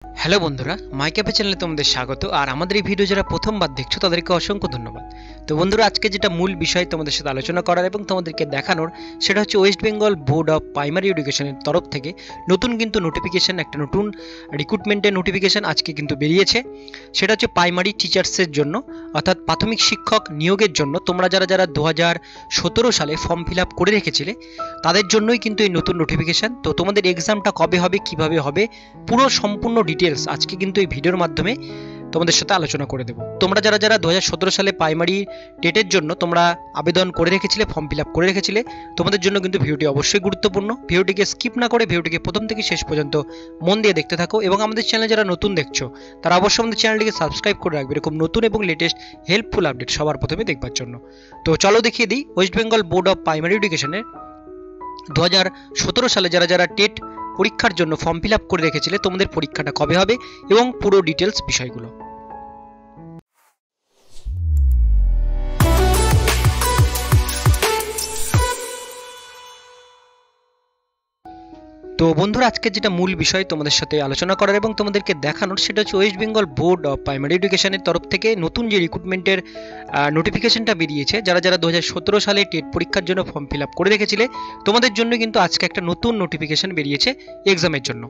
Hello বন্ধুরা, মাই cafe চ্যানেলে তোমাদের স্বাগত। আর আমাদের এই ভিডিও যারা প্রথমবার দেখছো তাদেরকে অসংখ্য ধন্যবাদ। তো বন্ধুরা, আজকে যেটা মূল বিষয় তোমাদের সাথে আলোচনা করার এবং তোমাদেরকে দেখানোর, সেটা হচ্ছে West Bengal board of primary এডুকেশনের তরফ থেকে নতুন কিন্তু নোটিফিকেশন, একটা নতুন রিক্রুটমেন্টের নোটিফিকেশন আজকে কিন্তু বেরিয়েছে। সেটা হচ্ছে প্রাইমারি টিচার্সের জন্য, অর্থাৎ প্রাথমিক শিক্ষক নিয়োগের জন্য। তোমরা যারা 2017 সালে ফর্ম ফিল আপ করে রেখেছিলে তাদের জন্যই কিন্তু এই নতুন নোটিফিকেশন। তো তোমাদের এক্সামটা কবে হবে, কিভাবে হবে, পুরো সম্পূর্ণ ডিটেলস আজকে কিন্তু এই ভিডিওর মাধ্যমে তোমাদের সাথে আলোচনা করে দেবো। তোমরা যারা 2017 সালে প্রাইমারি টেটের জন্য তোমরা আবেদন করে রেখেছিলে, ফর্ম ফিল আপ করে রেখেছিলে, তোমাদের জন্য কিন্তু ভিডিওটি অবশ্যই গুরুত্বপূর্ণ। ভিডিওটিকে স্কিপ না করে ভিডিওটিকে প্রথম থেকে শেষ পর্যন্ত মন দিয়ে দেখতে থাকো। এবং আমাদের চ্যানেলে যারা নতুন দেখছো তারা অবশ্যই আমাদের চ্যানেলটিকে সাবস্ক্রাইব করে রাখবে, এরকম নতুন এবং লেটেস্ট হেল্পফুল আপডেট সবার প্রথমে দেখবার জন্য। তো চলো দেখিয়ে দিই West Bengal board of primary এডুকেশনের 2017 সালে যারা টেট পরীক্ষার জন্য ফর্ম ফিল আপ করে রেখেছিলে তোমাদের পরীক্ষাটা কবে হবে এবং পুরো ডিটেলস বিষয়গুলো। তো বন্ধুরা, আজকে যেটা মূল বিষয় তোমাদের সাথে আলোচনা করার এবং তোমাদেরকে দেখানোর, সেটা হচ্ছে West Bengal board of primary এডুকেশনের তরফ থেকে নতুন যে রিক্রুটমেন্টের নোটিফিকেশনটা বেরিয়েছে। যারা 2017 সালে টেট পরীক্ষার জন্য ফর্ম ফিল আপ করে রেখেছিলে তোমাদের জন্য কিন্তু আজকে একটা নতুন নোটিফিকেশন বেরিয়েছে এক্সামের জন্য।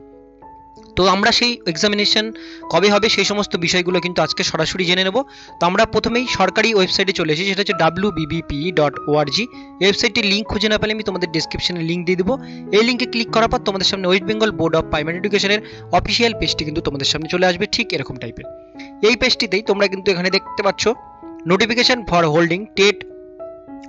তো আমরা সেই এক্সামিনেশন কবে হবে সেই সমস্ত বিষয়গুলো কিন্তু আজকে সরাসরি জেনে নেব। তো আমরা প্রথমেই সরকারি ওয়েবসাইটে চলে এসেছি, সেটা হচ্ছে wbbpe.org। ওয়েবসাইটের লিঙ্ক খুঁজে না পেলে আমি তোমাদের ডেসক্রিপশনে লিঙ্ক দিয়ে দেবো। এই লিঙ্কে ক্লিক করার পর তোমাদের সামনে West Bengal board of primary এডুকেশনের অফিসিয়াল পেজটি কিন্তু তোমাদের সামনে চলে আসবে, ঠিক এরকম টাইপের। এই পেজটিতেই তোমরা কিন্তু এখানে দেখতে পাচ্ছ নোটিফিকেশন ফর হোল্ডিং টেট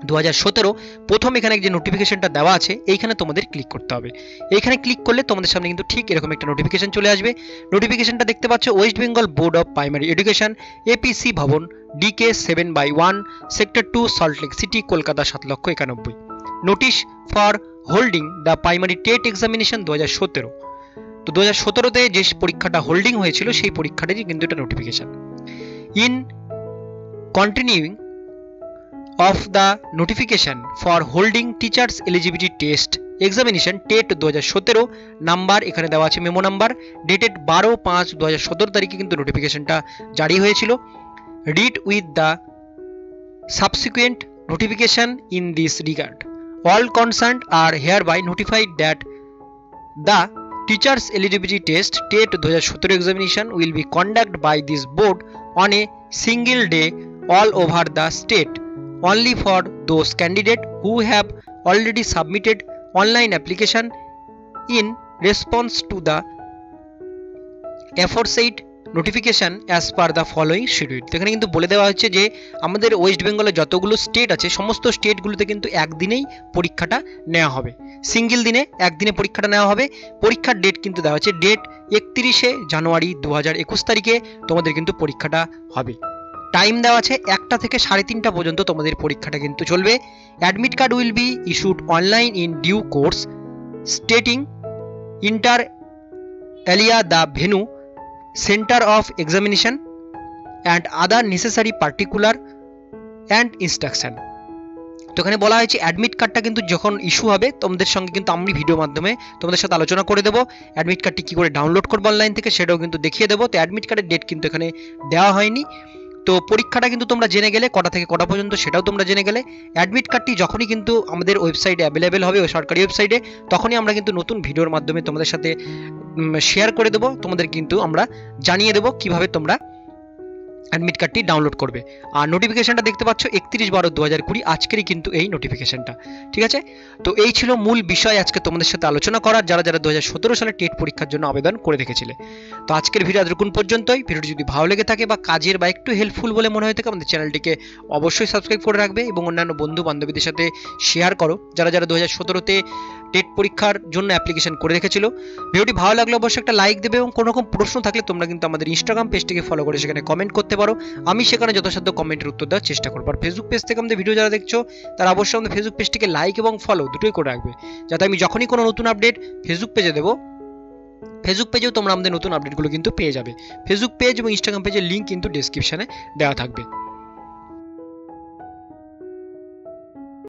2017। প্রথম এখানে যে নোটিফিকেশনটা দেওয়া আছে এইখানে তোমাদের ক্লিক করতে হবে। এইখানে ক্লিক করলে তোমাদের সামনে কিন্তু ঠিক এরকম একটা নোটিফিকেশন চলে আসবে। নোটিফিকেশনটা দেখতে পাচ্ছ West Bengal board of primary education, APC ভবন, DK 7/1, sector 2, Salt Lake city, Kolkata 7,91,000। Notice for holding the primary TET examination 2017। তো 2017-তে যে পরীক্ষাটা হোল্ডিং হয়েছিল সেই পরীক্ষাটারই কিন্তু এটা notification. In continuing of the notification for holding teachers eligibility test examination TET 2017 number এখানে দেওয়া আছে, মেমো নাম্বার ডেটেড 12/5/2017 তারিখে কিন্তু নোটিফিকেশনটা জারি হয়েছিল। Read with the subsequent notification in this regard all concerned are hereby notified that the teachers eligibility test TET 2017 examination will be conducted by this board on a single day all over the state only for those candidates who have already submitted online application in response to the aforesaid notification as per the following schedule। তো এখানে কিন্তু বলে দেওয়া হচ্ছে যে আমাদের West বেঙ্গলে যতগুলো স্টেট আছে সমস্ত স্টেটগুলোতে কিন্তু একদিনেই পরীক্ষাটা নেওয়া হবে, সিঙ্গেল দিনে একদিনে পরীক্ষাটা নেওয়া হবে। পরীক্ষার ডেট কিন্তু দেওয়া হচ্ছে ডেট 31শে জানুয়ারি 2021 তারিখে তোমাদের কিন্তু পরীক্ষাটা হবে। টাইম দেওয়া আছে 1টা থেকে 3:30 পর্যন্ত তোমাদের পরীক্ষাটা কিন্তু চলবে। Admit card will be issued online in due course stating inter alia the venue centre of examination and other necessary particular and instruction. তো এখানে বলা হয়েছে অ্যাডমিট কার্ডটা কিন্তু যখন ইস্যু হবে তোমাদের সঙ্গে কিন্তু আমি ভিডিও মাধ্যমে তোমাদের সাথে আলোচনা করে দেবো। অ্যাডমিট কার্ডটি কী করে ডাউনলোড করবো অনলাইন থেকে সেটাও কিন্তু দেখিয়ে দেবো। তো অ্যাডমিট কার্ডের ডেট কিন্তু এখানে দেওয়া হয়নি। তো পরীক্ষাটা কিন্তু তোমরা জেনে গেলে কটা থেকে কটা পর্যন্ত সেটাও তোমরা জেনে গেলে। অ্যাডমিট কার্ডটি যখনই কিন্তু আমাদের ওয়েবসাইটে অ্যাভেলেবেল হবে, ওই সরকারি ওয়েবসাইটে, তখনই আমরা কিন্তু নতুন ভিডিওর মাধ্যমে তোমাদের সাথে শেয়ার করে দেবো। তোমাদের কিন্তু আমরা জানিয়ে দেবো কিভাবে তোমরা অ্যাডমিট কার্ডটি ডাউনলোড করবে। আর নোটিফিকেশনটা দেখতে পাচ্ছ 31/12/2020 আজকেরই কিন্তু এই নোটিফিকেশনটা, ঠিক আছে। তো এই ছিল মূল বিষয় আজকে তোমাদের সাথে আলোচনা করার, যারা 2017 সালে টেট পরীক্ষার জন্য আবেদন করে রেখেছিলে। তো আজকের ভিডিও এতক্ষণ পর্যন্তই। ভিডিওটি যদি ভালো লেগে থাকে বা কাজের বা একটু হেল্পফুল বলে মনে হয়ে থাকে আমাদের চ্যানেলটিকে অবশ্যই সাবস্ক্রাইব করে রাখবে এবং অন্যান্য বন্ধু বান্ধবীদের সাথে শেয়ার করো যারা 2017-তে টেট পরীক্ষার জন্য অ্যাপ্লিকেশন করে রেখেছিল। ভিডিওটি ভালো লাগলে অবশ্যই একটা লাইক দেবে এবং কোনো রকম প্রশ্ন থাকলে তোমরা কিন্তু আমাদের ইনস্টাগ্রাম পেজটিকে ফলো করে সেখানে কমেন্ট করতে পারো, আমি সেখানে যথাসাধ্য কমেন্টের উত্তর দেওয়ার চেষ্টা করবো। আর ফেসবুক পেজ থেকে আমাদের ভিডিও যারা দেখছো তারা অবশ্যই আমাদের ফেসবুক পেজটিকে লাইক এবং ফলো দুটোই করে রাখবে, যাতে আমি যখনই কোনো নতুন আপডেট ফেসবুক পেজে দেবো, ফেসবুক পেজেও তোমরা আমাদের নতুন আপডেটগুলো কিন্তু পেয়ে যাবে। ফেসবুক পেজ এবং ইনস্টাগ্রাম পেজের লিঙ্ক কিন্তু ডেসক্রিপশনে দেওয়া থাকবে।